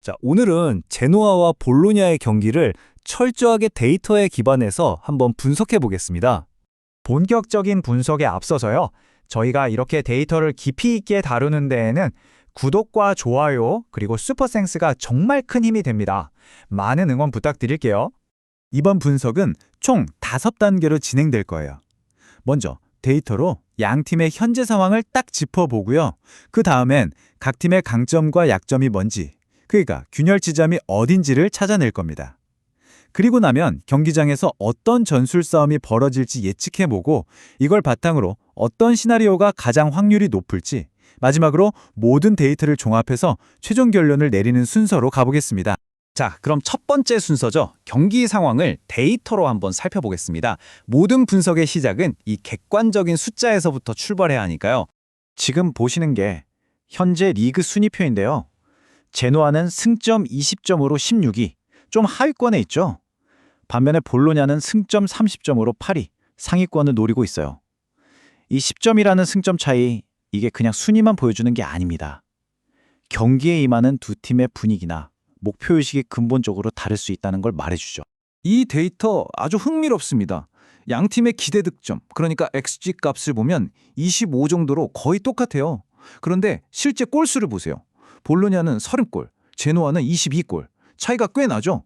자, 오늘은 제노아와 볼로냐의 경기를 철저하게 데이터에 기반해서 한번 분석해 보겠습니다. 본격적인 분석에 앞서서요. 저희가 이렇게 데이터를 깊이 있게 다루는 데에는 구독과 좋아요 그리고 슈퍼생스가 정말 큰 힘이 됩니다. 많은 응원 부탁드릴게요. 이번 분석은 총 5단계로 진행될 거예요. 먼저 데이터로 양 팀의 현재 상황을 딱 짚어보고요. 그 다음엔 각 팀의 강점과 약점이 뭔지, 그러니까 균열 지점이 어딘지를 찾아낼 겁니다. 그리고 나면 경기장에서 어떤 전술 싸움이 벌어질지 예측해보고 이걸 바탕으로 어떤 시나리오가 가장 확률이 높을지, 마지막으로 모든 데이터를 종합해서 최종 결론을 내리는 순서로 가보겠습니다. 자, 그럼 첫 번째 순서죠. 경기 상황을 데이터로 한번 살펴보겠습니다. 모든 분석의 시작은 이 객관적인 숫자에서부터 출발해야 하니까요. 지금 보시는 게 현재 리그 순위표인데요. 제노아는 승점 20점으로 16위, 좀 하위권에 있죠. 반면에 볼로냐는 승점 30점으로 8위, 상위권을 노리고 있어요. 이 10점이라는 승점 차이, 이게 그냥 순위만 보여주는 게 아닙니다. 경기에 임하는 두 팀의 분위기나 목표의식이 근본적으로 다를 수 있다는 걸 말해주죠. 이 데이터 아주 흥미롭습니다. 양 팀의 기대 득점, 그러니까 XG 값을 보면 25 정도로 거의 똑같아요. 그런데 실제 골수를 보세요. 볼로냐는 30골, 제노아는 22골. 차이가 꽤 나죠?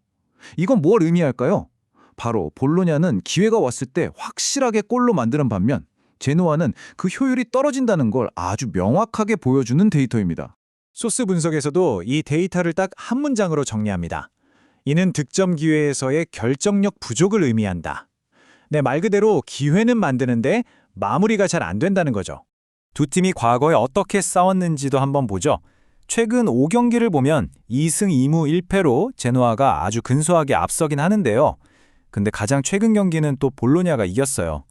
이건 뭘 의미할까요? 바로 볼로냐는 기회가 왔을 때 확실하게 골로 만드는 반면 제노아는 그 효율이 떨어진다는 걸 아주 명확하게 보여주는 데이터입니다. 소스 분석에서도 이 데이터를 딱 한 문장으로 정리합니다. 이는 득점 기회에서의 결정력 부족을 의미한다. 네, 말 그대로 기회는 만드는데 마무리가 잘 안 된다는 거죠. 두 팀이 과거에 어떻게 싸웠는지도 한번 보죠. 최근 5경기를 보면 2승 2무 1패로 제노아가 아주 근소하게 앞서긴 하는데요. 근데 가장 최근 경기는 또 볼로냐가 이겼어요.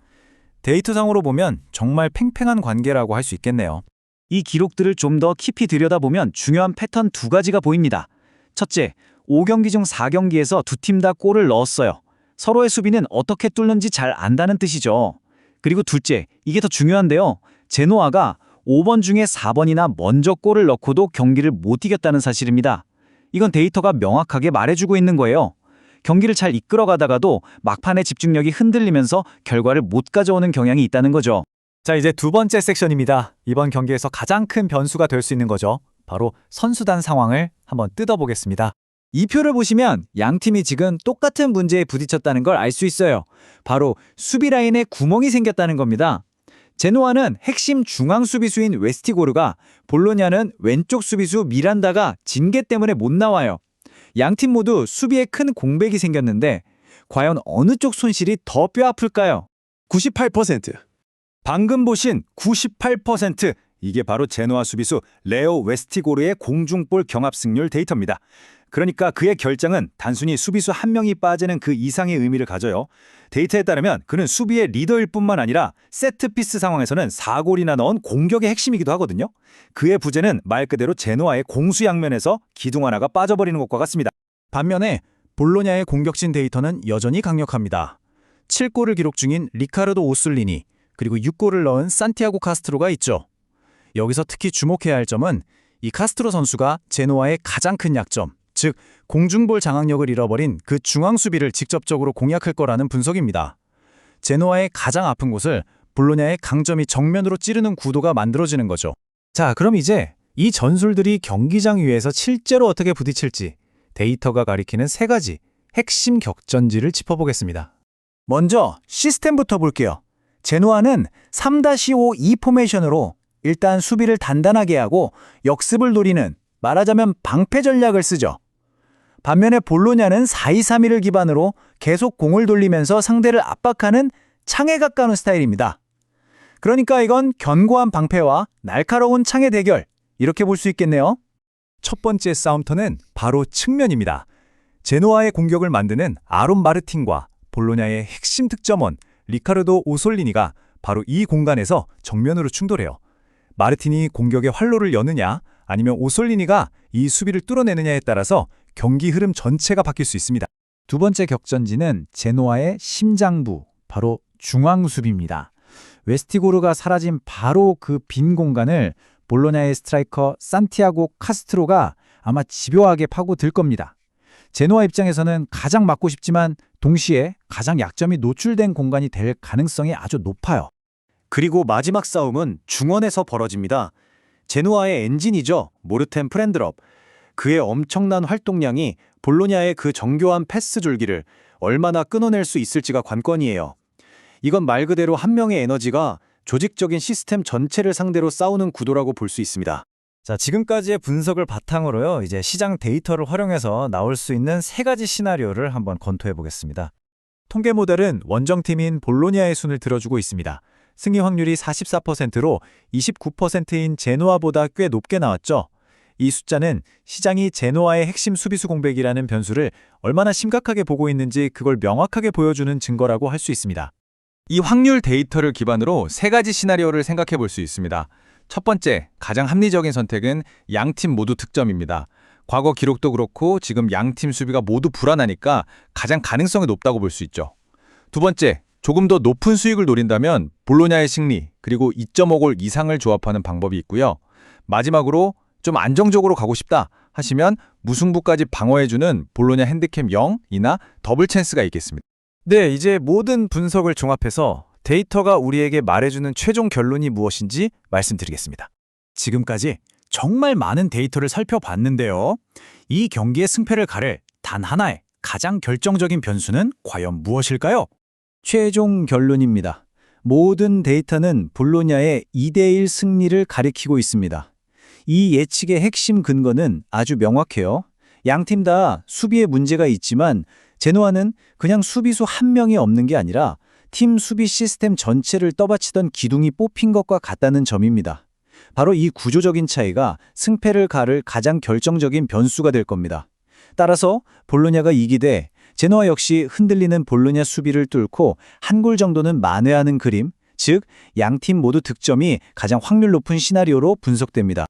데이터상으로 보면 정말 팽팽한 관계라고 할 수 있겠네요. 이 기록들을 좀 더 깊이 들여다보면 중요한 패턴 2가지가 보입니다. 첫째, 5경기 중 4경기에서 두 팀 다 골을 넣었어요. 서로의 수비는 어떻게 뚫는지 잘 안다는 뜻이죠. 그리고 둘째, 이게 더 중요한데요. 제노아가 5번 중에 4번이나 먼저 골을 넣고도 경기를 못 이겼다는 사실입니다. 이건 데이터가 명확하게 말해주고 있는 거예요. 경기를 잘 이끌어가다가도 막판에 집중력이 흔들리면서 결과를 못 가져오는 경향이 있다는 거죠. 자, 이제 두 번째 섹션입니다. 이번 경기에서 가장 큰 변수가 될 수 있는 거죠. 바로 선수단 상황을 한번 뜯어보겠습니다. 이 표를 보시면 양 팀이 지금 똑같은 문제에 부딪혔다는 걸 알 수 있어요. 바로 수비 라인에 구멍이 생겼다는 겁니다. 제노아는 핵심 중앙 수비수인 웨스티고르가, 볼로냐는 왼쪽 수비수 미란다가 징계 때문에 못 나와요. 양 팀 모두 수비에 큰 공백이 생겼는데 과연 어느 쪽 손실이 더 뼈아플까요? 98%. 방금 보신 98%, 이게 바로 제노아 수비수 레오 웨스티고르의 공중볼 경합 승률 데이터입니다. 그러니까 그의 결장은 단순히 수비수 한 명이 빠지는 그 이상의 의미를 가져요. 데이터에 따르면 그는 수비의 리더일 뿐만 아니라 세트피스 상황에서는 4골이나 넣은 공격의 핵심이기도 하거든요. 그의 부재는 말 그대로 제노아의 공수양면에서 기둥 하나가 빠져버리는 것과 같습니다. 반면에 볼로냐의 공격진 데이터는 여전히 강력합니다. 7골을 기록 중인 리카르도 오술리니, 그리고 6골을 넣은 산티아고 카스트로가 있죠. 여기서 특히 주목해야 할 점은 이 카스트로 선수가 제노아의 가장 큰 약점, 즉 공중볼 장악력을 잃어버린 그 중앙 수비를 직접적으로 공략할 거라는 분석입니다. 제노아의 가장 아픈 곳을 볼로냐의 강점이 정면으로 찌르는 구도가 만들어지는 거죠. 자, 그럼 이제 이 전술들이 경기장 위에서 실제로 어떻게 부딪힐지 데이터가 가리키는 3가지 핵심 격전지를 짚어보겠습니다. 먼저 시스템부터 볼게요. 제노아는 3-5-2 포메이션으로 일단 수비를 단단하게 하고 역습을 노리는, 말하자면 방패 전략을 쓰죠. 반면에 볼로냐는 4-2-3-1을 기반으로 계속 공을 돌리면서 상대를 압박하는 창에 가까운 스타일입니다. 그러니까 이건 견고한 방패와 날카로운 창의 대결, 이렇게 볼 수 있겠네요. 첫 번째 싸움터는 바로 측면입니다. 제노아의 공격을 만드는 아론 마르틴과 볼로냐의 핵심 득점원 리카르도 오솔리니가 바로 이 공간에서 정면으로 충돌해요. 마르틴이 공격의 활로를 여느냐 아니면 오솔리니가 이 수비를 뚫어내느냐에 따라서 경기 흐름 전체가 바뀔 수 있습니다. 두 번째 격전지는 제노아의 심장부, 바로 중앙 수비입니다. 웨스티고르가 사라진 바로 그 빈 공간을 볼로냐의 스트라이커 산티아고 카스트로가 아마 집요하게 파고들 겁니다. 제노아 입장에서는 가장 막고 싶지만 동시에 가장 약점이 노출된 공간이 될 가능성이 아주 높아요. 그리고 마지막 싸움은 중원에서 벌어집니다. 제노아의 엔진이죠. 모르텐 프렌드럽. 그의 엄청난 활동량이 볼로냐의 그 정교한 패스 줄기를 얼마나 끊어낼 수 있을지가 관건이에요. 이건 말 그대로 한 명의 에너지가 조직적인 시스템 전체를 상대로 싸우는 구도라고 볼 수 있습니다. 자, 지금까지의 분석을 바탕으로요, 이제 시장 데이터를 활용해서 나올 수 있는 세 가지 시나리오를 한번 검토해 보겠습니다. 통계 모델은 원정팀인 볼로냐의 순을 들어주고 있습니다. 승리 확률이 44%로 29%인 제노아보다 꽤 높게 나왔죠. 이 숫자는 시장이 제노아의 핵심 수비수 공백이라는 변수를 얼마나 심각하게 보고 있는지 그걸 명확하게 보여주는 증거라고 할 수 있습니다. 이 확률 데이터를 기반으로 세 가지 시나리오를 생각해 볼 수 있습니다. 첫 번째, 가장 합리적인 선택은 양팀 모두 득점입니다. 과거 기록도 그렇고 지금 양팀 수비가 모두 불안하니까 가장 가능성이 높다고 볼 수 있죠. 두 번째, 조금 더 높은 수익을 노린다면 볼로냐의 승리, 그리고 2.5골 이상을 조합하는 방법이 있고요. 마지막으로 좀 안정적으로 가고 싶다 하시면 무승부까지 방어해주는 볼로냐 핸디캡 0이나 더블 찬스가 있겠습니다. 네, 이제 모든 분석을 종합해서 데이터가 우리에게 말해주는 최종 결론이 무엇인지 말씀드리겠습니다. 지금까지 정말 많은 데이터를 살펴봤는데요. 이 경기의 승패를 가를 단 하나의 가장 결정적인 변수는 과연 무엇일까요? 최종 결론입니다. 모든 데이터는 볼로냐의 2대1 승리를 가리키고 있습니다. 이 예측의 핵심 근거는 아주 명확해요. 양팀 다 수비에 문제가 있지만 제노아는 그냥 수비수 한 명이 없는 게 아니라 팀 수비 시스템 전체를 떠받치던 기둥이 뽑힌 것과 같다는 점입니다. 바로 이 구조적인 차이가 승패를 가를 가장 결정적인 변수가 될 겁니다. 따라서 볼로냐가 이기되 제노아 역시 흔들리는 볼로냐 수비를 뚫고 한 골 정도는 만회하는 그림, 즉 양팀 모두 득점이 가장 확률 높은 시나리오로 분석됩니다.